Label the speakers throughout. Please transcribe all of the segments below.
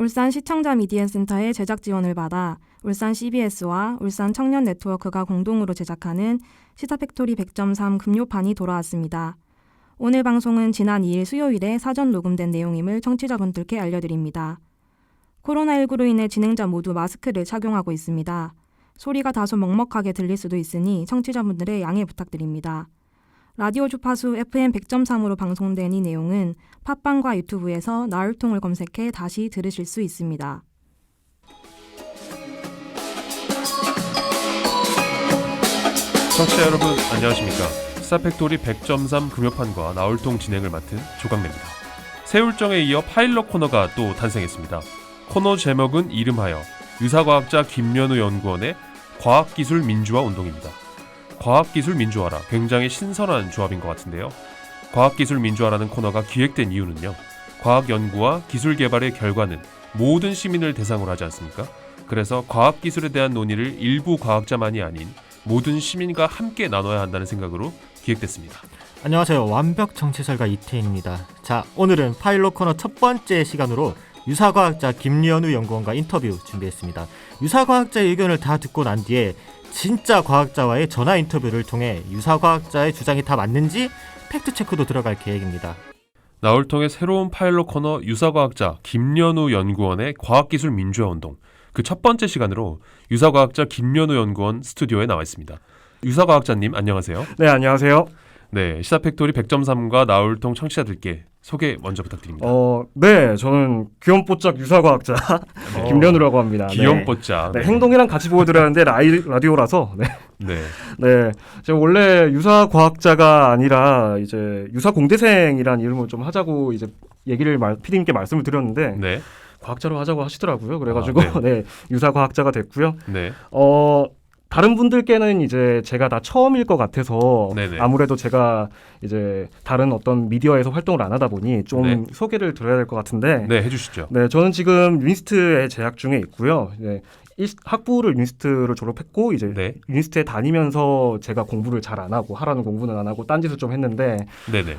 Speaker 1: 울산 시청자 미디어센터의 제작 지원을 받아 울산 CBS와 울산 청년 네트워크가 공동으로 제작하는 시사팩토리 100.3 금요판이 돌아왔습니다. 오늘 방송은 지난 2일 수요일에 사전 녹음된 내용임을 청취자분들께 알려드립니다. 코로나19로 인해 진행자 모두 마스크를 착용하고 있습니다. 소리가 다소 먹먹하게 들릴 수도 있으니 청취자분들의 양해 부탁드립니다. 라디오 주파수 FM 100.3으로 방송된 이 내용은 팟빵과 유튜브에서 나울통을 검색해 다시 들으실 수 있습니다.
Speaker 2: 청취자 여러분 안녕하십니까. 시사팩토리 100.3 금요판과 나울통 진행을 맡은 조강래입니다. 새울정에 이어 파일럿 코너가 또 탄생했습니다. 코너 제목은 이름하여 유사과학자 김연우 연구원의 과학기술 민주화 운동입니다. 과학기술 민주화라 굉장히 신선한 조합인 것 같은데요. 과학기술 민주화라는 코너가 기획된 이유는요. 과학연구와 기술 개발의 결과는 모든 시민을 대상으로 하지 않습니까? 그래서 과학기술에 대한 논의를 일부 과학자만이 아닌 모든 시민과 함께 나눠야 한다는 생각으로 기획됐습니다.
Speaker 3: 안녕하세요. 완벽 정치설가 이태인입니다. 자, 오늘은 파일럿 코너 첫 번째 시간으로 유사과학자 김연우 연구원과 인터뷰 준비했습니다. 유사과학자의 의견을 다 듣고 난 뒤에 진짜 과학자와의 전화 인터뷰를 통해 유사과학자의 주장이 다 맞는지 팩트체크도 들어갈 계획입니다.
Speaker 2: 나울통의 새로운 파일럿 코너 유사과학자 김연우 연구원의 과학기술 민주화 운동, 그 첫 번째 시간으로 유사과학자 김연우 연구원 스튜디오에 나와 있습니다. 유사과학자님 안녕하세요.
Speaker 4: 네, 안녕하세요.
Speaker 2: 네, 시사팩토리 100.3과 나울통 청취자들께 소개 먼저 부탁드립니다.
Speaker 4: 네, 저는 귀염뽀짝 유사과학자 김연우라고 합니다.
Speaker 2: 귀염뽀짝.
Speaker 4: 네, 행동이랑 같이 보여드렸는데 라디오라서.
Speaker 2: 네.
Speaker 4: 제가 원래 유사과학자가 아니라 이제 유사공대생이라는 이름을 좀 하자고 이제 PD님께 말씀을 드렸는데
Speaker 2: 네.
Speaker 4: 과학자로 하자고 하시더라고요. 그래가지고
Speaker 2: 네.
Speaker 4: 유사과학자가 됐고요.
Speaker 2: 네.
Speaker 4: 다른 분들께는 이제 제가 다 처음일 것 같아서
Speaker 2: 네네.
Speaker 4: 아무래도 제가 이제 다른 어떤 미디어에서 활동을 안 하다 보니 좀
Speaker 2: 네.
Speaker 4: 소개를 드려야 될 것 같은데
Speaker 2: 네, 해주시죠.
Speaker 4: 네, 저는 지금 유니스트에 재학 중에 있고요. 네, 학부를 유니스트를 졸업했고 이제
Speaker 2: 네.
Speaker 4: 유니스트에 다니면서 제가 공부를 잘 안 하고 하라는 공부는 안 하고 딴짓을 좀 했는데
Speaker 2: 네네.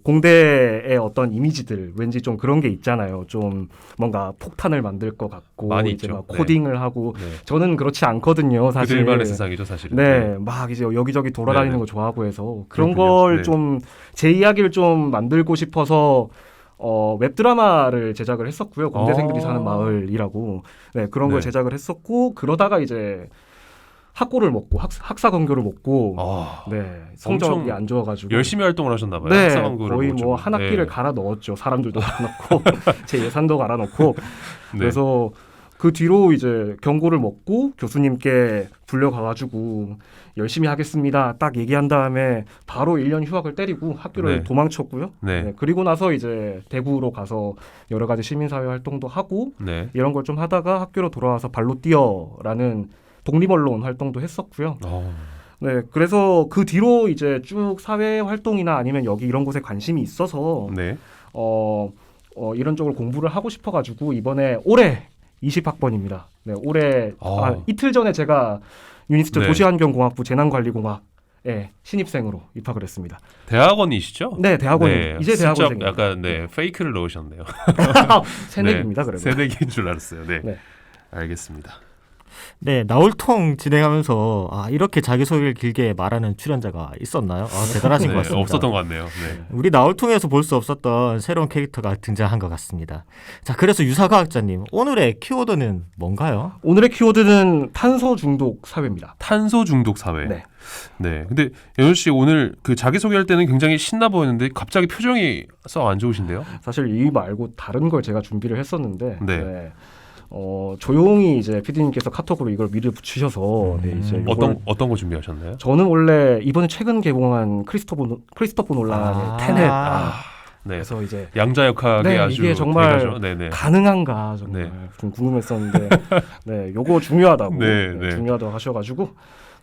Speaker 4: 공대의 어떤 이미지들 왠지 좀 그런 게 있잖아요. 좀 뭔가 폭탄을 만들 것 같고
Speaker 2: 많이
Speaker 4: 이제
Speaker 2: 있죠.
Speaker 4: 막 코딩을 하고
Speaker 2: 네.
Speaker 4: 저는 그렇지 않거든요. 사실.
Speaker 2: 그들만의 세상이죠, 사실은.
Speaker 4: 네, 막 이제 여기저기 돌아다니는
Speaker 2: 네네.
Speaker 4: 거 좋아하고 해서 그런
Speaker 2: 그렇군요.
Speaker 4: 걸
Speaker 2: 네.
Speaker 4: 좀 제 이야기를 좀 만들고 싶어서 웹드라마를 제작을 했었고요. 공대생들이 사는 마을이라고. 네, 그런 걸
Speaker 2: 네.
Speaker 4: 제작을 했었고 그러다가 이제 학고를 먹고 학사 건교를 먹고 네, 성적이
Speaker 2: 엄청
Speaker 4: 안 좋아가지고
Speaker 2: 열심히 활동을 하셨나 봐요.
Speaker 4: 네,
Speaker 2: 학사관고를
Speaker 4: 거의
Speaker 2: 좀.
Speaker 4: 뭐 한 학기를
Speaker 2: 네.
Speaker 4: 갈아 넣었죠. 사람들도 갈아 넣고 제 예산도 갈아 넣고
Speaker 2: 네.
Speaker 4: 그래서 그 뒤로 이제 경고를 먹고 교수님께 불려가가지고 열심히 하겠습니다. 딱 얘기한 다음에 바로 1년 휴학을 때리고 학교를
Speaker 2: 네.
Speaker 4: 도망쳤고요.
Speaker 2: 네.
Speaker 4: 네, 그리고 나서 이제 대구로 가서 여러 가지 시민사회 활동도 하고
Speaker 2: 네.
Speaker 4: 이런 걸 좀 하다가 학교로 돌아와서 발로 뛰어라는 독립언론 활동도 했었고요. 네, 그래서 그 뒤로 이제 쭉 사회 활동이나 아니면 여기 이런 곳에 관심이 있어서
Speaker 2: 네.
Speaker 4: 이런 쪽으로 공부를 하고 싶어가지고 이번에 올해 20학번입니다. 네, 올해 이틀 전에 제가 유니스트
Speaker 2: 네.
Speaker 4: 도시환경공학부 재난관리공학에 신입생으로 입학을 했습니다.
Speaker 2: 대학원이시죠?
Speaker 4: 네, 대학원이에요.
Speaker 2: 네.
Speaker 4: 이제 대학원생입니다.
Speaker 2: 약간 페이크를 넣으셨네요.
Speaker 4: 새내기입니다.
Speaker 2: 네.
Speaker 4: 그래도.
Speaker 2: 새내기인 줄 알았어요. 네.
Speaker 4: 네.
Speaker 2: 알겠습니다.
Speaker 3: 네, 나울통 진행하면서 이렇게 자기소개를 길게 말하는 출연자가 있었나요? 대단하신 것 같습니다.
Speaker 2: 없었던 것 같네요. 네.
Speaker 3: 우리 나울통에서 볼 수 없었던 새로운 캐릭터가 등장한 것 같습니다. 자, 그래서 유사과학자님, 오늘의 키워드는 뭔가요?
Speaker 4: 오늘의 키워드는 탄소 중독 사회입니다.
Speaker 2: 탄소 중독 사회.
Speaker 4: 네.
Speaker 2: 네. 근데 연우 씨 오늘 그 자기 소개할 때는 굉장히 신나 보였는데 갑자기 표정이 썩 안 좋으신데요?
Speaker 4: 사실 이 말고 다른 걸 제가 준비를 했었는데
Speaker 2: 네.
Speaker 4: 조용히 이제 PD님께서 카톡으로 이걸 미리 붙이셔서 네, 이제
Speaker 2: 어떤 거 준비하셨나요?
Speaker 4: 저는 원래 이번에 최근 개봉한 크리스토퍼 놀란의 테넷
Speaker 2: 네.
Speaker 4: 그래서 이제
Speaker 2: 양자역학에
Speaker 4: 네,
Speaker 2: 아주
Speaker 4: 이게 정말
Speaker 2: 대가죠. 네네.
Speaker 4: 가능한가 정말
Speaker 2: 네.
Speaker 4: 좀 궁금했었는데 네, 요거 중요하다고
Speaker 2: 네.
Speaker 4: 중요하다고 하셔가지고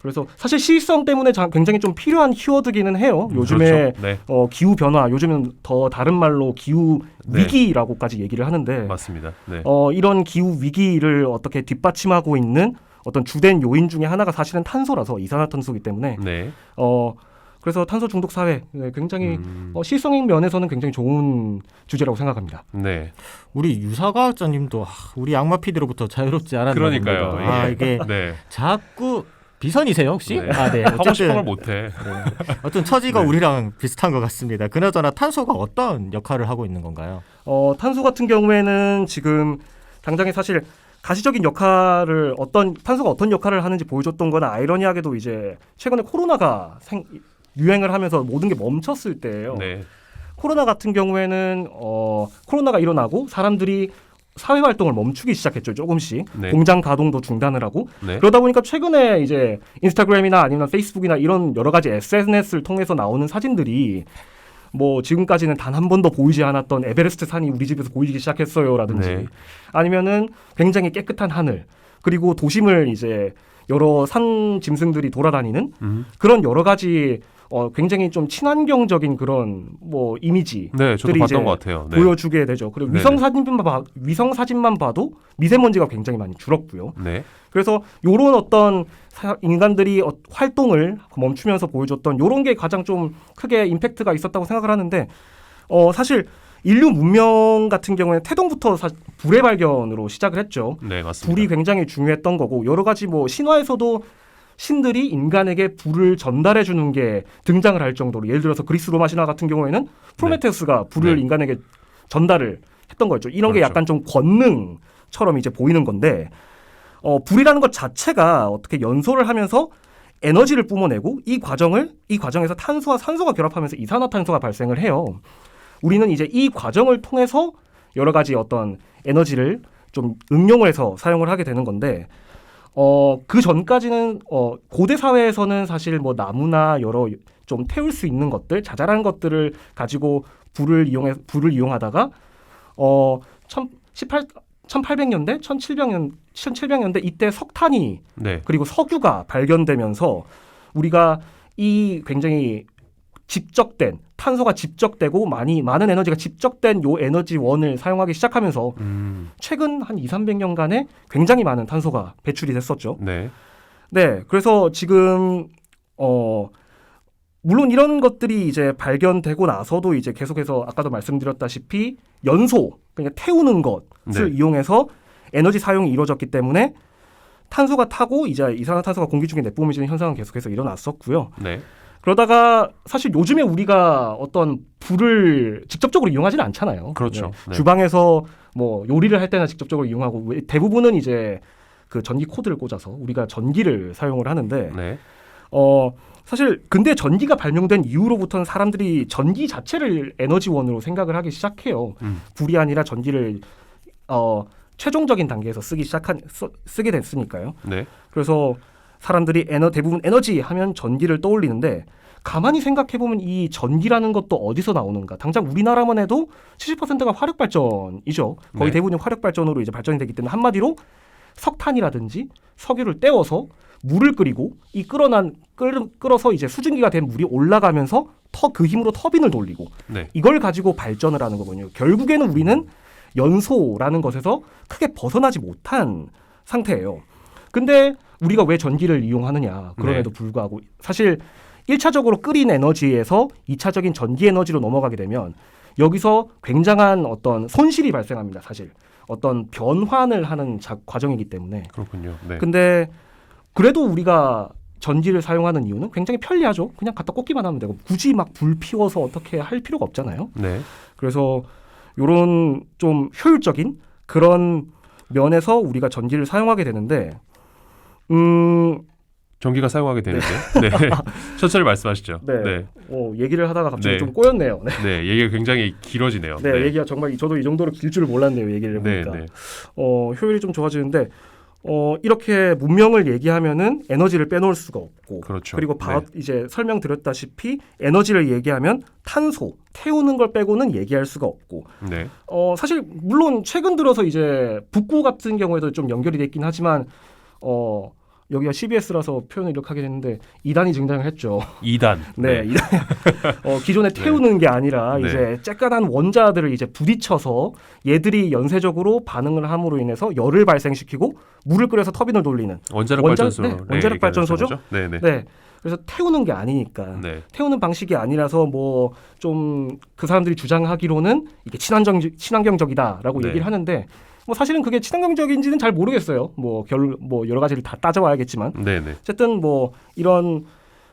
Speaker 4: 그래서 사실 시의성 때문에 굉장히 좀 필요한 키워드기는 해요. 요즘에
Speaker 2: 그렇죠. 네.
Speaker 4: 기후 변화, 요즘은 더 다른 말로 기후 위기라고까지 얘기를 하는데
Speaker 2: 맞습니다. 네.
Speaker 4: 이런 기후 위기를 어떻게 뒷받침하고 있는 어떤 주된 요인 중에 하나가 사실은 탄소라서 이산화탄소이기 때문에
Speaker 2: 네.
Speaker 4: 그래서 탄소 중독 사회 굉장히 실성인 면에서는 굉장히 좋은 주제라고 생각합니다.
Speaker 2: 네.
Speaker 3: 우리 유사과학자님도 우리 악마 PD로부터 자유롭지 않았나
Speaker 2: 그러니까요.
Speaker 3: 봅니다. 이게
Speaker 2: 네.
Speaker 3: 자꾸 비선이세요 혹시?
Speaker 2: 네.
Speaker 3: 네.
Speaker 2: 하고 싶은 걸 못해.
Speaker 3: 어떤 처지가
Speaker 2: 네.
Speaker 3: 우리랑 비슷한 것 같습니다. 그나저나 탄소가 어떤 역할을 하고 있는 건가요?
Speaker 4: 탄소 같은 경우에는 지금 당장에 사실 가시적인 역할을 탄소가 어떤 역할을 하는지 보여줬던 건 아이러니하게도 이제 최근에 코로나가 유행을 하면서 모든 게 멈췄을 때예요.
Speaker 2: 네.
Speaker 4: 코로나 같은 경우에는 코로나가 일어나고 사람들이 사회 활동을 멈추기 시작했죠. 조금씩
Speaker 2: 네.
Speaker 4: 공장 가동도 중단을 하고
Speaker 2: 네.
Speaker 4: 그러다 보니까 최근에 이제 인스타그램이나 아니면 페이스북이나 이런 여러 가지 SNS를 통해서 나오는 사진들이 뭐 지금까지는 단 한 번도 보이지 않았던 에베레스트 산이 우리 집에서 보이기 시작했어요라든지
Speaker 2: 네.
Speaker 4: 아니면은 굉장히 깨끗한 하늘 그리고 도심을 이제 여러 산 짐승들이 돌아다니는 그런 여러 가지 굉장히 좀 친환경적인 그런 뭐 이미지
Speaker 2: 네, 저도 봤던 것 같아요. 네.
Speaker 4: 보여주게 되죠. 그리고 위성 사진만 봐도 미세먼지가 굉장히 많이 줄었고요.
Speaker 2: 네.
Speaker 4: 그래서 요런 어떤 인간들이 활동을 멈추면서 보여줬던 요런 게 가장 좀 크게 임팩트가 있었다고 생각을 하는데 사실 인류 문명 같은 경우에는 태동부터 불의 발견으로 시작을 했죠.
Speaker 2: 네, 맞습니다.
Speaker 4: 불이 굉장히 중요했던 거고 여러 가지 뭐 신화에서도 신들이 인간에게 불을 전달해 주는 게 등장을 할 정도로 예를 들어서 그리스 로마 신화 같은 경우에는 프로메테우스가 불을
Speaker 2: 네.
Speaker 4: 인간에게 전달을 했던 거죠. 이런 게
Speaker 2: 그렇죠.
Speaker 4: 약간 좀 권능처럼 이제 보이는 건데 불이라는 것 자체가 어떻게 연소를 하면서 에너지를 뿜어내고 이 과정에서 탄소와 산소가 결합하면서 이산화탄소가 발생을 해요. 우리는 이제 이 과정을 통해서 여러 가지 어떤 에너지를 좀 응용을 해서 사용을 하게 되는 건데 그 전까지는 고대 사회에서는 사실 뭐 나무나 여러 좀 태울 수 있는 것들, 자잘한 것들을 가지고 불을 이용하다가 1800년대, 1700년대 이때 석탄이
Speaker 2: 네.
Speaker 4: 그리고 석유가 발견되면서 우리가 이 굉장히 집적된 탄소가 집적되고 많은 에너지가 집적된 요 에너지원을 사용하기 시작하면서 최근 한 200~300년간에 굉장히 많은 탄소가 배출이 됐었죠.
Speaker 2: 네.
Speaker 4: 네, 그래서 지금 물론 이런 것들이 이제 발견되고 나서도 이제 계속해서 아까도 말씀드렸다시피 연소, 그러니까 태우는 것을
Speaker 2: 네.
Speaker 4: 이용해서 에너지 사용이 이루어졌기 때문에 탄소가 타고 이제 이산화탄소가 공기 중에 내뿜어지는 현상은 계속해서 일어났었고요.
Speaker 2: 네.
Speaker 4: 그러다가 사실 요즘에 우리가 어떤 불을 직접적으로 이용하지는 않잖아요.
Speaker 2: 그렇죠.
Speaker 4: 네.
Speaker 2: 네.
Speaker 4: 주방에서 뭐 요리를 할 때나 직접적으로 이용하고 대부분은 이제 그 전기 코드를 꽂아서 우리가 전기를 사용을 하는데
Speaker 2: 네.
Speaker 4: 사실 근데 전기가 발명된 이후로부터는 사람들이 전기 자체를 에너지원으로 생각을 하기 시작해요. 불이 아니라 전기를 최종적인 단계에서 쓰게 됐으니까요.
Speaker 2: 네.
Speaker 4: 그래서 사람들이 대부분 에너지 하면 전기를 떠올리는데 가만히 생각해보면 이 전기라는 것도 어디서 나오는가. 당장 우리나라만 해도 70%가 화력발전이죠. 거의
Speaker 2: 네.
Speaker 4: 대부분이 화력발전으로 이제 발전이 되기 때문에 한마디로 석탄이라든지 석유를 떼어서 물을 끓이고 이 끓어서 이제 수증기가 된 물이 올라가면서 그 힘으로 터빈을 돌리고
Speaker 2: 네.
Speaker 4: 이걸 가지고 발전을 하는 거거든요. 결국에는 우리는 연소라는 것에서 크게 벗어나지 못한 상태예요. 근데 우리가 왜 전기를 이용하느냐. 그럼에도 불구하고 사실 1차적으로 끓인 에너지에서 2차적인 전기 에너지로 넘어가게 되면 여기서 굉장한 어떤 손실이 발생합니다. 사실 어떤 변환을 하는 과정이기 때문에.
Speaker 2: 그렇군요. 네.
Speaker 4: 근데 그래도 우리가 전기를 사용하는 이유는 굉장히 편리하죠. 그냥 갖다 꽂기만 하면 되고 굳이 막 불 피워서 어떻게 할 필요가 없잖아요.
Speaker 2: 네.
Speaker 4: 그래서 이런 좀 효율적인 그런 면에서 우리가 전기를 사용하게 되는데
Speaker 2: 전기가 사용하게 되는데. 네. 천천히 말씀하시죠.
Speaker 4: 네. 얘기를 하다가 갑자기
Speaker 2: 네.
Speaker 4: 좀 꼬였네요. 네.
Speaker 2: 네. 얘기가 굉장히 길어지네요.
Speaker 4: 네, 얘기가 정말 저도 이 정도로 길 줄을 몰랐네요. 얘기를 해보니까.
Speaker 2: 네.
Speaker 4: 효율이 좀 좋아지는데 이렇게 문명을 얘기하면은 에너지를 빼놓을 수가 없고,
Speaker 2: 그렇죠.
Speaker 4: 그리고 이제 설명드렸다시피 에너지를 얘기하면 탄소 태우는 걸 빼고는 얘기할 수가 없고,
Speaker 2: 네.
Speaker 4: 사실 물론 최근 들어서 이제 북구 같은 경우에도 좀 연결이 됐긴 하지만 여기가 CBS라서 표현을 이렇게 하게 됐는데 2단이 등장을 했죠.
Speaker 2: 2단.
Speaker 4: 네, 2단. 기존에 태우는 게 아니라
Speaker 2: 네.
Speaker 4: 이제 쬐깐한 원자들을 이제 부딪혀서 얘들이 연쇄적으로 반응을 함으로 인해서 열을 발생시키고 물을 끓여서 터빈을 돌리는
Speaker 2: 원자력 발전소.
Speaker 4: 네, 원자력 발전소죠.
Speaker 2: 네, 네.
Speaker 4: 네. 그래서 태우는 게 아니니까.
Speaker 2: 네.
Speaker 4: 태우는 방식이 아니라서 뭐 좀 그 사람들이 주장하기로는 이게 친환경적이다라고
Speaker 2: 네.
Speaker 4: 얘기를 하는데 뭐 사실은 그게 친환경적인지는 잘 모르겠어요. 뭐 여러 가지를 다 따져와야겠지만
Speaker 2: 네네.
Speaker 4: 어쨌든 뭐 이런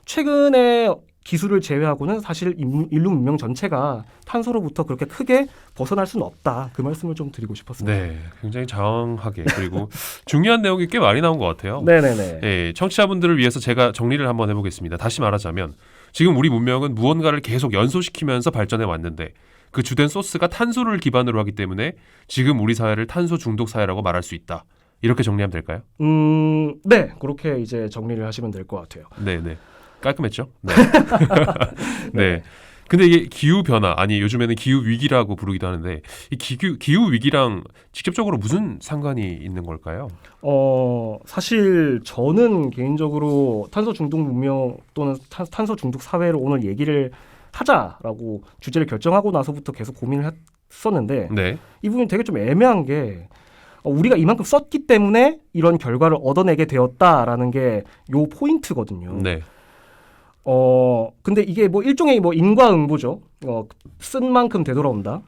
Speaker 4: 최근의 기술을 제외하고는 사실 인류 문명 전체가 탄소로부터 그렇게 크게 벗어날 수는 없다. 그 말씀을 좀 드리고 싶었습니다.
Speaker 2: 네, 굉장히 장황하게 그리고 중요한 내용이 꽤 많이 나온 것 같아요.
Speaker 4: 네네네.
Speaker 2: 예, 청취자분들을 위해서 제가 정리를 한번 해보겠습니다. 다시 말하자면 지금 우리 문명은 무언가를 계속 연소시키면서 발전해 왔는데 그 주된 소스가 탄소를 기반으로 하기 때문에 지금 우리 사회를 탄소 중독 사회라고 말할 수 있다. 이렇게 정리하면 될까요?
Speaker 4: 네, 그렇게 이제 정리를 하시면 될 것 같아요.
Speaker 2: 네, 네. 깔끔했죠? 네. 네. 근데 이게 기후 변화 아니 요즘에는 기후 위기라고 부르기도 하는데 이 기후 위기랑 직접적으로 무슨 상관이 있는 걸까요?
Speaker 4: 사실 저는 개인적으로 탄소 중독 문명 또는 탄소 중독 사회를 오늘 얘기를 하자라고 주제를 결정하고 나서부터 계속 고민을 했었는데
Speaker 2: 네.
Speaker 4: 이 부분이 되게 좀 애매한 게 우리가 이만큼 썼기 때문에 이런 결과를 얻어내게 되었다라는 게 요 포인트거든요.
Speaker 2: 네.
Speaker 4: 근데 이게 뭐 일종의 뭐 인과응보죠. 쓴 만큼 되돌아온다.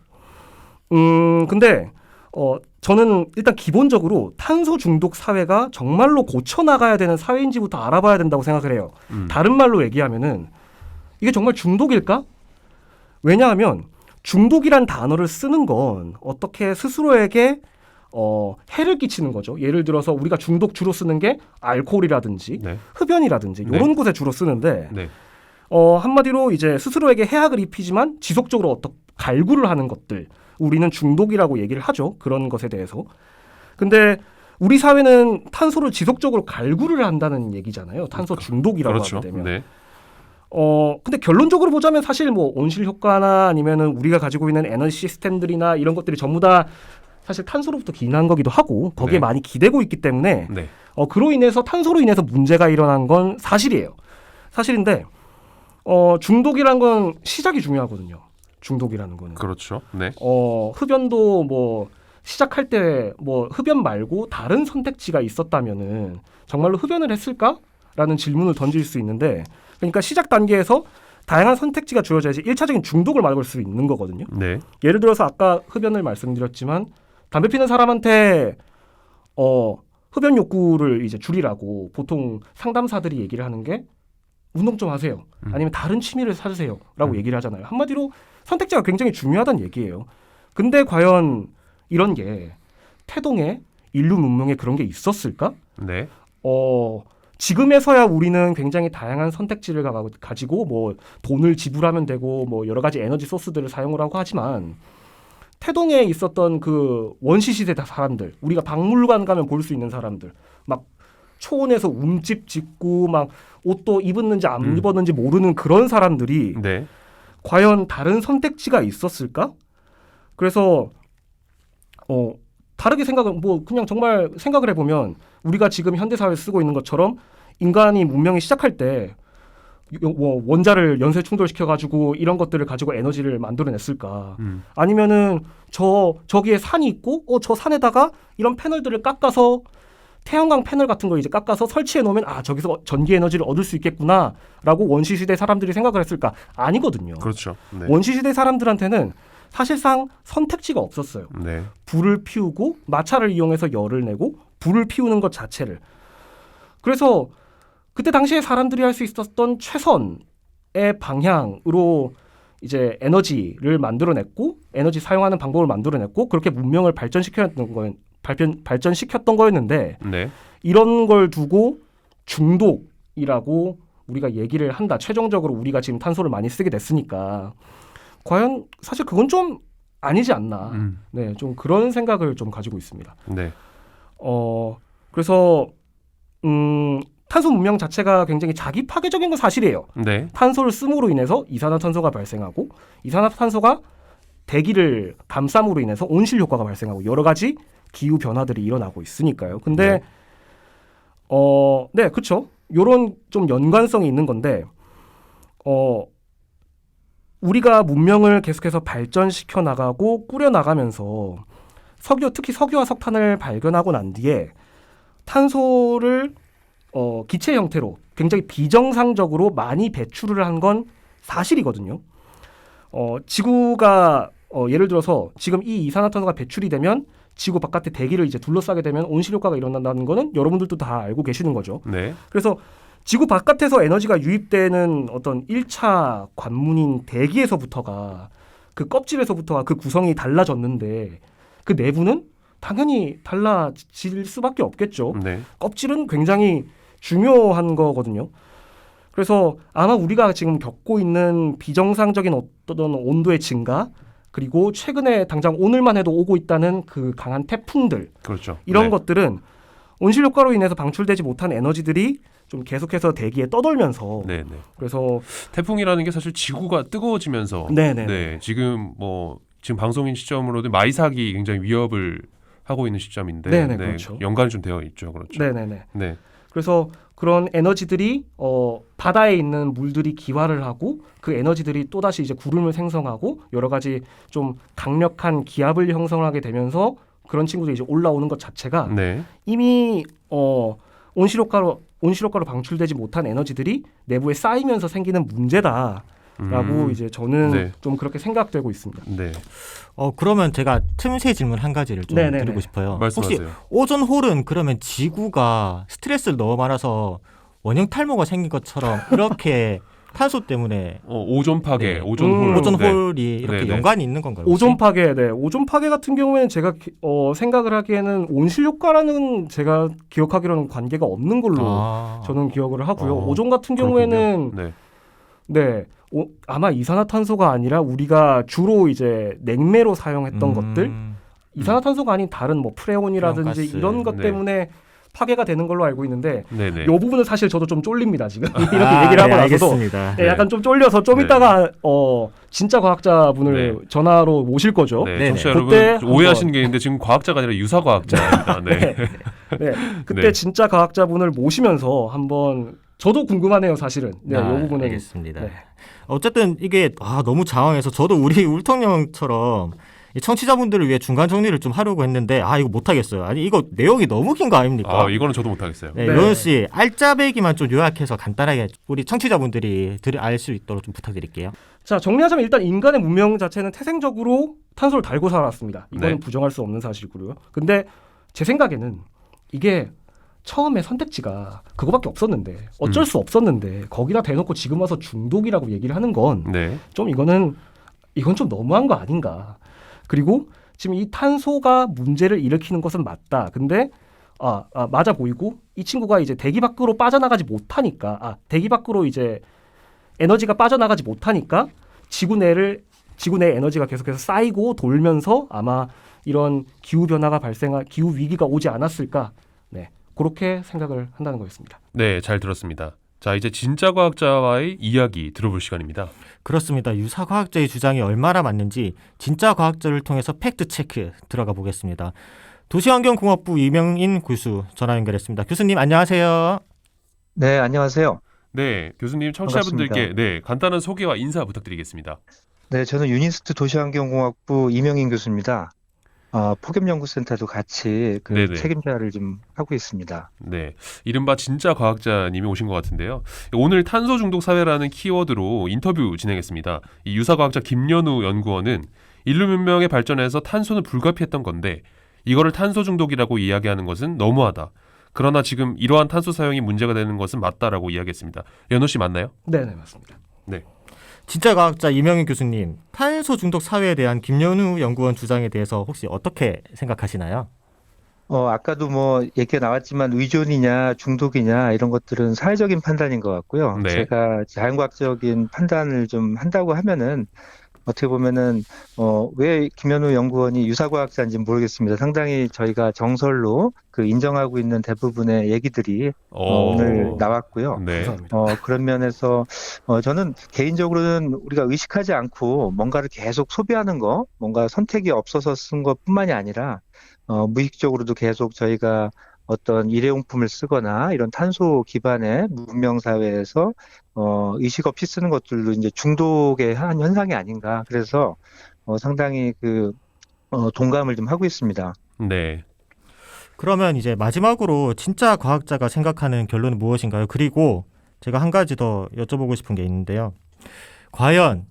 Speaker 4: 근데 저는 일단 기본적으로 탄소 중독 사회가 정말로 고쳐나가야 되는 사회인지부터 알아봐야 된다고 생각을 해요. 다른 말로 얘기하면은 이게 정말 중독일까? 왜냐하면 중독이란 단어를 쓰는 건 어떻게 스스로에게 해를 끼치는 거죠. 예를 들어서 우리가 중독 주로 쓰는 게 알코올이라든지
Speaker 2: 네.
Speaker 4: 흡연이라든지
Speaker 2: 네.
Speaker 4: 이런 곳에 주로 쓰는데
Speaker 2: 네.
Speaker 4: 한마디로 이제 스스로에게 해악을 입히지만 지속적으로 어떤 갈구를 하는 것들 우리는 중독이라고 얘기를 하죠. 그런 것에 대해서. 근데 우리 사회는 탄소를 지속적으로 갈구를 한다는 얘기잖아요. 탄소 중독이라고
Speaker 2: 그렇죠.
Speaker 4: 하게 되면.
Speaker 2: 네.
Speaker 4: 근데 결론적으로 보자면 사실 뭐 온실 효과나 아니면은 우리가 가지고 있는 에너지 시스템들이나 이런 것들이 전부 다 사실 탄소로부터 기인한 거기도 하고 거기에
Speaker 2: 네.
Speaker 4: 많이 기대고 있기 때문에
Speaker 2: 네.
Speaker 4: 그로 인해서 탄소로 인해서 문제가 일어난 건 사실이에요. 사실인데 중독이란 건 시작이 중요하거든요. 중독이라는 거는.
Speaker 2: 그렇죠. 네.
Speaker 4: 흡연도 뭐 시작할 때 뭐 흡연 말고 다른 선택지가 있었다면은 정말로 흡연을 했을까라는 질문을 던질 수 있는데 그러니까 시작 단계에서 다양한 선택지가 주어져야지 1차적인 중독을 막을 수 있는 거거든요.
Speaker 2: 네.
Speaker 4: 예를 들어서 아까 흡연을 말씀드렸지만 담배 피는 사람한테 흡연 욕구를 이제 줄이라고 보통 상담사들이 얘기를 하는 게 운동 좀 하세요. 아니면 다른 취미를 찾으세요라고 얘기를 하잖아요. 한마디로 선택지가 굉장히 중요하다는 얘기예요. 근데 과연 이런 게 태동에 인류 문명에 그런 게 있었을까?
Speaker 2: 네.
Speaker 4: 지금에서야 우리는 굉장히 다양한 선택지를 가지고 뭐 돈을 지불하면 되고 뭐 여러 가지 에너지 소스들을 사용을 하고 하지만 태동에 있었던 그 원시 시대 사람들, 우리가 박물관 가면 볼 수 있는 사람들, 막 초원에서 움집 짓고 막 옷도 입었는지 안 입었는지 모르는 그런 사람들이
Speaker 2: 네.
Speaker 4: 과연 다른 선택지가 있었을까? 그래서 다르게 생각을 뭐 그냥 정말 생각을 해보면 우리가 지금 현대 사회에 쓰고 있는 것처럼 인간이 문명이 시작할 때 원자를 연쇄 충돌시켜 가지고 이런 것들을 가지고 에너지를 만들어냈을까? 아니면은 저기에 산이 있고 저 산에다가 이런 패널들을 깎아서 태양광 패널 같은 거 이제 깎아서 설치해 놓으면 저기서 전기 에너지를 얻을 수 있겠구나라고 원시 시대 사람들이 생각을 했을까? 아니거든요.
Speaker 2: 그렇죠. 네.
Speaker 4: 원시 시대 사람들한테는 사실상 선택지가 없었어요.
Speaker 2: 네.
Speaker 4: 불을 피우고 마차를 이용해서 열을 내고 불을 피우는 것 자체를. 그래서 그때 당시에 사람들이 할 수 있었던 최선의 방향으로 이제 에너지를 만들어냈고 에너지 사용하는 방법을 만들어냈고 그렇게 문명을 발전시켰던 거였는데
Speaker 2: 네.
Speaker 4: 이런 걸 두고 중독이라고 우리가 얘기를 한다. 최종적으로 우리가 지금 탄소를 많이 쓰게 됐으니까 과연 사실 그건 좀 아니지 않나. 네, 좀 그런 생각을 좀 가지고 있습니다.
Speaker 2: 네.
Speaker 4: 그래서 탄소 문명 자체가 굉장히 자기 파괴적인 건 사실이에요.
Speaker 2: 네.
Speaker 4: 탄소를 씀으로 인해서 이산화탄소가 발생하고 이산화탄소가 대기를 감쌈으로 인해서 온실 효과가 발생하고 여러 가지 기후 변화들이 일어나고 있으니까요. 근데 네, 그렇죠. 요런 좀 연관성이 있는 건데 우리가 문명을 계속해서 발전시켜 나가고 꾸려 나가면서 특히 석유와 석탄을 발견하고 난 뒤에 탄소를 기체 형태로 굉장히 비정상적으로 많이 배출을 한 건 사실이거든요. 지구가 예를 들어서 지금 이 이산화탄소가 배출이 되면 지구 바깥의 대기를 이제 둘러싸게 되면 온실 효과가 일어난다는 거는 여러분들도 다 알고 계시는 거죠.
Speaker 2: 네.
Speaker 4: 그래서 지구 바깥에서 에너지가 유입되는 어떤 1차 관문인 대기에서부터가 그 껍질에서부터가 그 구성이 달라졌는데 그 내부는 당연히 달라질 수밖에 없겠죠.
Speaker 2: 네.
Speaker 4: 껍질은 굉장히 중요한 거거든요. 그래서 아마 우리가 지금 겪고 있는 비정상적인 어떤 온도의 증가 그리고 최근에 당장 오늘만 해도 오고 있다는 그 강한 태풍들
Speaker 2: 그렇죠.
Speaker 4: 이런
Speaker 2: 네.
Speaker 4: 것들은 온실 효과로 인해서 방출되지 못한 에너지들이 좀 계속해서 대기에 떠돌면서
Speaker 2: 네, 네.
Speaker 4: 그래서
Speaker 2: 태풍이라는 게 사실 지구가 뜨거워지면서
Speaker 4: 네네
Speaker 2: 네, 지금 방송인 시점으로도 마이삭이 굉장히 위협을 하고 있는 시점인데
Speaker 4: 네네, 그렇죠.
Speaker 2: 연관이 좀 되어 있죠. 그렇죠.
Speaker 4: 네네네
Speaker 2: 네.
Speaker 4: 그래서 그런 에너지들이 바다에 있는 물들이 기화를 하고 그 에너지들이 또다시 이제 구름을 생성하고 여러 가지 좀 강력한 기압을 형성하게 되면서 그런 친구들이 이제 올라오는 것 자체가
Speaker 2: 네.
Speaker 4: 이미 온실 효과로 방출되지 못한 에너지들이 내부에 쌓이면서 생기는 문제다라고 이제 저는
Speaker 2: 네.
Speaker 4: 좀 그렇게 생각되고 있습니다.
Speaker 2: 네.
Speaker 3: 그러면 제가 틈새 질문 한 가지를 좀
Speaker 4: 네네네.
Speaker 3: 드리고 싶어요.
Speaker 2: 말씀하세요.
Speaker 3: 혹시 오존 홀은 그러면 지구가 스트레스를 너무 많아서 원형 탈모가 생긴 것처럼 이렇게 탄소 때문에
Speaker 2: 오존 파괴,
Speaker 3: 네.
Speaker 2: 오존 홀.
Speaker 3: 오존
Speaker 2: 네.
Speaker 3: 홀이 이렇게
Speaker 2: 네네.
Speaker 3: 연관이 있는 건가요? 혹시?
Speaker 4: 오존 파괴, 오존 파괴 같은 경우에는 제가 생각을 하기에는 온실 효과라는 제가 기억하기로는 관계가 없는 걸로 저는 기억을 하고요. 오존 같은 경우에는
Speaker 2: 네.
Speaker 4: 아마 이산화탄소가 아니라 우리가 주로 이제 냉매로 사용했던 것들, 이산화탄소가 아닌 다른 뭐 프레온이라든지
Speaker 3: 프레온가스.
Speaker 4: 이런 것
Speaker 2: 네.
Speaker 4: 때문에 파괴가 되는 걸로 알고 있는데
Speaker 2: 네네.
Speaker 4: 이 부분은 사실 저도 좀 쫄립니다 지금 이렇게
Speaker 3: 아,
Speaker 4: 얘기를 하고
Speaker 3: 네,
Speaker 4: 나서도
Speaker 3: 알겠습니다.
Speaker 4: 네, 약간 좀 쫄려서 좀
Speaker 2: 네.
Speaker 4: 이따가 진짜 과학자분을
Speaker 2: 네.
Speaker 4: 전화로 모실 거죠.
Speaker 2: 네,
Speaker 3: 네네.
Speaker 2: 청취자
Speaker 4: 그때
Speaker 2: 여러분 오해하시는 게 있는데 지금 과학자가 아니라 유사과학자입니다. 네.
Speaker 4: 네, 그때
Speaker 2: 네.
Speaker 4: 진짜 과학자분을 모시면서 한번 저도 궁금하네요 사실은. 네, 이 부분은
Speaker 3: 알겠습니다.
Speaker 4: 네.
Speaker 3: 어쨌든 이게 너무 장황해서 저도 우리 울통령처럼 이 청취자분들을 위해 중간 정리를 좀 하려고 했는데 이거 못하겠어요. 아니 이거 내용이 너무 긴 거 아닙니까?
Speaker 2: 이거는 저도 못하겠어요.
Speaker 3: 네,
Speaker 4: 네.
Speaker 3: 요현 씨 알짜배기만 좀 요약해서 간단하게 우리 청취자분들이 알 수 있도록 좀 부탁드릴게요.
Speaker 4: 자 정리하자면 일단 인간의 문명 자체는 태생적으로 탄소를 달고 살았습니다. 이거는
Speaker 2: 네.
Speaker 4: 부정할 수 없는 사실이고요. 근데 제 생각에는 이게 처음에 선택지가 그거밖에 없었는데 어쩔 수 없었는데 거기다 대놓고 지금 와서 중독이라고 얘기를 하는 건
Speaker 2: 네.
Speaker 4: 좀 이건 좀 너무한 거 아닌가. 그리고 지금 이 탄소가 문제를 일으키는 것은 맞다. 근데 맞아 보이고 이 친구가 이제 대기 밖으로 빠져나가지 못하니까 대기 밖으로 이제 에너지가 빠져나가지 못하니까 지구 내 에너지가 계속해서 쌓이고 돌면서 아마 이런 기후 변화가 기후 위기가 오지 않았을까. 네. 그렇게 생각을 한다는 거였습니다.
Speaker 2: 네, 잘 들었습니다. 자, 이제 진짜 과학자와의 이야기 들어볼 시간입니다.
Speaker 3: 그렇습니다. 유사 과학자의 주장이 얼마나 맞는지 진짜 과학자를 통해서 팩트 체크 들어가 보겠습니다. 도시환경공업부 이명인 교수 전화 연결했습니다. 교수님 안녕하세요.
Speaker 5: 네, 안녕하세요.
Speaker 2: 네, 교수님 청취자분들께 간단한 소개와 인사 부탁드리겠습니다.
Speaker 5: 네, 저는 유니스트 도시환경공학부 이명인 교수입니다. 폭염연구센터도 같이
Speaker 2: 네네.
Speaker 5: 책임자를 좀 하고 있습니다.
Speaker 2: 네, 이른바 진짜 과학자님이 오신 것 같은데요. 오늘 탄소 중독 사회라는 키워드로 인터뷰 진행했습니다. 이 유사과학자 김연우 연구원은 인류 문명의 발전에서 탄소는 불가피했던 건데 이거를 탄소 중독이라고 이야기하는 것은 너무하다. 그러나 지금 이러한 탄소 사용이 문제가 되는 것은 맞다라고 이야기했습니다. 연우 씨 맞나요?
Speaker 4: 네, 맞습니다.
Speaker 2: 네.
Speaker 3: 진짜 과학자 이명인 교수님, 탄소 중독 사회에 대한 김연우 연구원 주장에 대해서 혹시 어떻게 생각하시나요?
Speaker 5: 아까도 얘기가 나왔지만 의존이냐 중독이냐 이런 것들은 사회적인 판단인 것 같고요.
Speaker 2: 네.
Speaker 5: 제가 자연과학적인 판단을 좀 한다고 하면은 어떻게 보면은 왜 김연우 연구원이 유사과학자인지 모르겠습니다. 상당히 저희가 정설로 인정하고 있는 대부분의 얘기들이 오늘 나왔고요.
Speaker 2: 네.
Speaker 4: 감사합니다.
Speaker 5: 그런 면에서 저는 개인적으로는 우리가 의식하지 않고 뭔가를 계속 소비하는 거, 뭔가 선택이 없어서 쓴 것뿐만이 아니라 무의식적으로도 계속 저희가 어떤 일회용품을 쓰거나 이런 탄소 기반의 문명 사회에서 의식 없이 쓰는 것들도 이제 중독의 한 현상이 아닌가. 그래서 상당히 동감을 좀 하고 있습니다.
Speaker 2: 네.
Speaker 3: 그러면 이제 마지막으로 진짜 과학자가 생각하는 결론은 무엇인가요? 그리고 제가 한 가지 더 여쭤보고 싶은 게 있는데요. 과연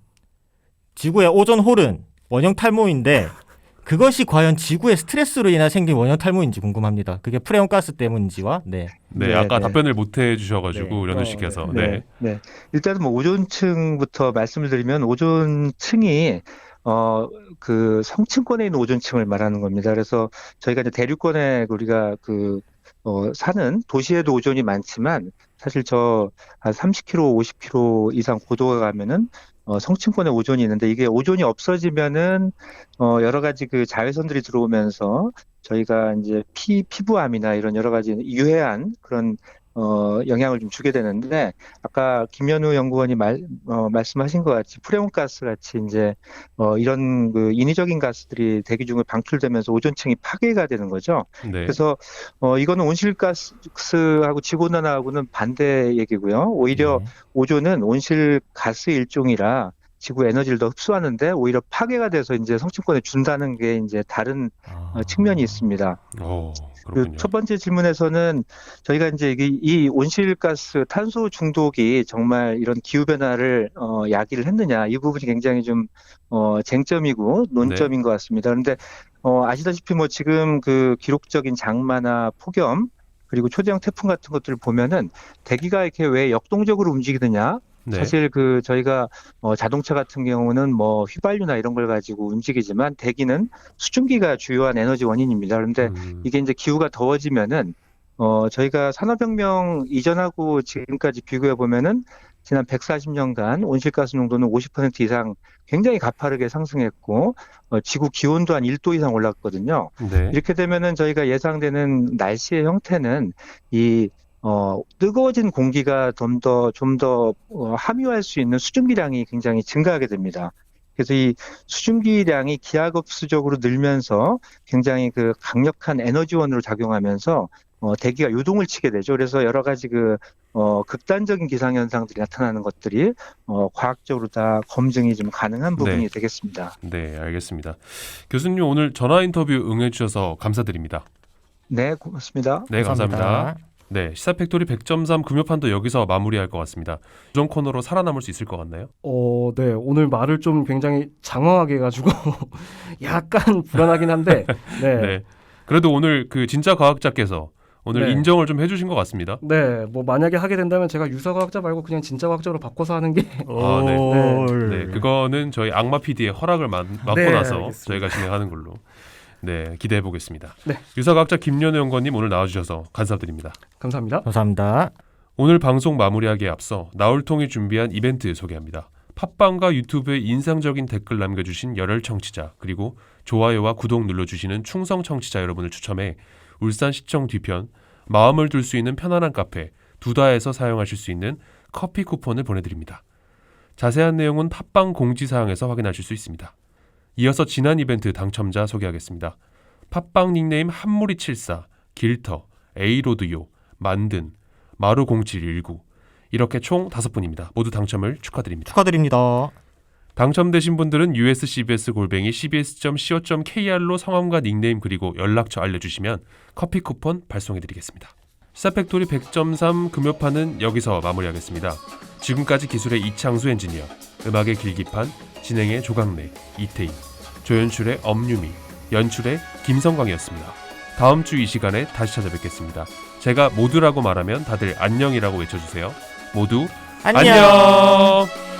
Speaker 3: 지구의 오존 홀은 원형 탈모인데 그것이 과연 지구의 스트레스로 인해 생긴 원형 탈모인지 궁금합니다. 그게 프레온 가스 때문인지와
Speaker 2: 네,
Speaker 5: 네,
Speaker 2: 아까
Speaker 5: 네.
Speaker 2: 답변을 못 해주셔가지고
Speaker 3: 네.
Speaker 2: 련우 씨께서 네.
Speaker 5: 네. 일단은 뭐 오존층부터 말씀을 드리면 오존층이 그 성층권에 있는 오존층을 말하는 겁니다. 그래서 저희가 이제 대륙권에 우리가 사는 도시에도 오존이 많지만 사실 저 한 30km, 50km 이상 고도가 가면은 성층권에 오존이 있는데 이게 오존이 없어지면은 여러 가지 그 자외선들이 들어오면서 저희가 이제 피부암이나 이런 여러 가지 유해한 그런 영향을 좀 주게 되는데 아까 김연우 연구원이 말씀하신 것 같이 프레온가스 같이 이제 이런 그 인위적인 가스들이 대기 중에 방출되면서 오존층이 파괴가 되는 거죠.
Speaker 2: 네.
Speaker 5: 그래서 이거는 온실가스하고 지구온난화하고는 반대 얘기고요. 오히려
Speaker 3: 네.
Speaker 5: 오존은 온실가스 일종이라 지구 에너지를 더 흡수하는데 오히려 파괴가 돼서 이제 성층권에 준다는 게 이제 다른 측면이 있습니다.
Speaker 2: 그렇군요.
Speaker 5: 그 첫 번째 질문에서는 저희가 이제 이 온실가스 탄소 중독이 정말 이런 기후 변화를 야기를 했느냐 이 부분이 굉장히 좀 쟁점이고 논점인 것 같습니다. 그런데 아시다시피 뭐 지금 그 기록적인 장마나 폭염 그리고 초대형 태풍 같은 것들을 보면은 대기가 이렇게 왜 역동적으로 움직이느냐?
Speaker 2: 네.
Speaker 5: 사실 저희가 자동차 같은 경우는 뭐 휘발유나 이런 걸 가지고 움직이지만 대기는 수증기가 주요한 에너지 원인입니다. 그런데 이게 이제 기후가 더워지면은 저희가 산업혁명 이전하고 지금까지 비교해 보면은 지난 140년간 온실가스 농도는 50% 이상 굉장히 가파르게 상승했고 지구 기온도 한 1도 이상 올랐거든요.
Speaker 2: 네.
Speaker 5: 이렇게 되면은 저희가 예상되는 날씨의 형태는 뜨거워진 공기가 좀 더 함유할 수 있는 수증기량이 굉장히 증가하게 됩니다. 그래서 이 수증기량이 기하급수적으로 늘면서 굉장히 그 강력한 에너지원으로 작용하면서 대기가 요동을 치게 되죠. 그래서 여러 가지 극단적인 기상 현상들이 나타나는 것들이 과학적으로 다 검증이 좀 가능한 부분이
Speaker 2: 네.
Speaker 5: 되겠습니다.
Speaker 2: 네, 알겠습니다. 교수님 오늘 전화 인터뷰 응해 주셔서 감사드립니다.
Speaker 5: 네, 고맙습니다.
Speaker 2: 네, 감사합니다. 네, 시사팩토리 100.3 금요판도 여기서 마무리할 것 같습니다. 이전 코너로 살아남을 수 있을 것 같나요?
Speaker 4: 네. 오늘 말을 좀 굉장히 장황하게 해가지고 약간 불안하긴 한데. 네.
Speaker 2: 네. 그래도 오늘 그 진짜 과학자께서 오늘
Speaker 4: 네.
Speaker 2: 인정을 좀 해주신 것 같습니다.
Speaker 4: 네. 뭐 만약에 하게 된다면 제가 유사과학자 말고 그냥 진짜 과학자로 바꿔서 하는 게.
Speaker 2: 네, 그거는 저희 악마 PD의 허락을 받고
Speaker 4: 네,
Speaker 2: 나서
Speaker 4: 알겠습니다.
Speaker 2: 저희가 진행하는 걸로. 네, 기대해 보겠습니다.
Speaker 4: 네.
Speaker 2: 유사과학자 김연우 연구원님 오늘 나와주셔서 감사드립니다.
Speaker 4: 감사합니다.
Speaker 3: 감사합니다.
Speaker 2: 오늘 방송 마무리하기에 앞서 나울통이 준비한 이벤트 소개합니다. 팟빵과 유튜브에 인상적인 댓글 남겨주신 열혈 청취자 그리고 좋아요와 구독 눌러주시는 충성 청취자 여러분을 추첨해 울산시청 뒤편 마음을 둘 수 있는 편안한 카페 두다에서 사용하실 수 있는 커피 쿠폰을 보내드립니다. 자세한 내용은 팟빵 공지사항에서 확인하실 수 있습니다. 이어서 지난 이벤트 당첨자 소개하겠습니다. 팟빵 닉네임 한무리74, 길터, 에이로드요, 만든, 마루0719 이렇게 총 5분입니다. 모두 당첨을 축하드립니다.
Speaker 3: 축하드립니다.
Speaker 2: 당첨되신 분들은 uscbs@cbs.co.kr로 성함과 닉네임 그리고 연락처 알려주시면 커피 쿠폰 발송해드리겠습니다. 시사팩토리 100.3 금요판은 여기서 마무리하겠습니다. 지금까지 기술의 이창수 엔지니어, 음악의 길기판, 진행의 조강래, 이태희, 조연출의 엄유미, 연출의 김성광이었습니다. 다음 주 이 시간에 다시 찾아뵙겠습니다. 제가 모두라고 말하면 다들 안녕이라고 외쳐주세요. 모두 안녕!